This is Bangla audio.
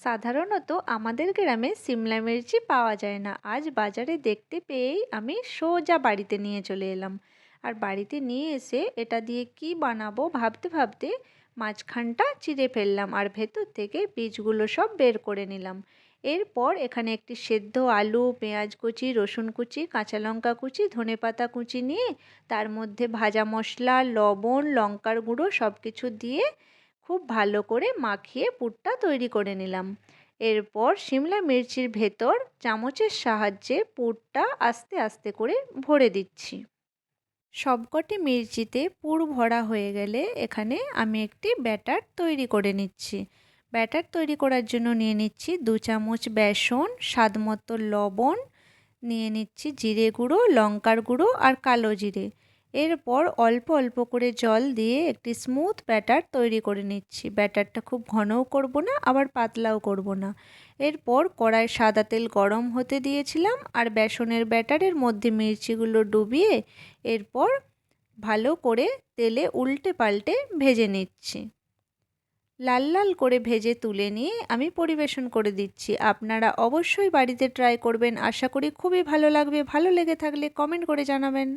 সাধারণত আমাদের গ্রামে সিমলা মির্চি পাওয়া যায় না। আজ বাজারে দেখতে পেয়েই আমি সোজা বাড়িতে নিয়ে চলে এলাম। আর বাড়িতে নিয়ে এসে এটা দিয়ে কি বানাবো ভাবতে ভাবতে মাঝখানটা চিড়ে ফেললাম আর ভেতর থেকে বীজগুলো সব বের করে নিলাম। এরপর এখানে একটি সেদ্ধ আলু, পেঁয়াজ কুচি, রসুন কুচি, কাঁচা লঙ্কা কুচি, ধনেপাতা কুচি নিয়ে তার মধ্যে ভাজা মশলা, লবণ, লঙ্কার গুঁড়ো সব কিছু দিয়ে খুব ভালো করে মাখিয়ে পুরটা তৈরি করে নিলাম। এরপর সিমলা মির্চির ভেতর চামচের সাহায্যে পুরটা আস্তে আস্তে করে ভরে দিচ্ছি। সবকটি মির্চিতে পুর ভরা হয়ে গেলে এখানে আমি একটি ব্যাটার তৈরি করে নিচ্ছি। ব্যাটার তৈরি করার জন্য নিয়ে নিচ্ছি 2 চামচ বেসন, স্বাদমতো লবণ, নিয়ে নিচ্ছি জিরে গুঁড়ো, লঙ্কার গুঁড়ো আর কালো জিরে। এরপর অল্প অল্প করে জল দিয়ে একটি স্মুথ ব্যাটার তৈরি করে নিচ্ছি। ব্যাটারটা খুব ঘনও করব না, আবার পাতলাও করব না। এরপর কড়ায় সাদা তেল গরম হতে দিয়েছিলাম আর বেসনের ব্যাটারের মধ্যে মির্চিগুলো ডুবিয়ে এরপর ভালো করে তেলে উল্টে পাল্টে ভেজে নিচ্ছি। লাল লাল করে ভেজে তুলে নিয়ে আমি পরিবেশন করে দিচ্ছি। আপনারা অবশ্যই বাড়িতে ট্রাই করবেন, আশা করি খুবই ভালো লাগবে। ভালো লেগে থাকলে কমেন্ট করে জানাবেন।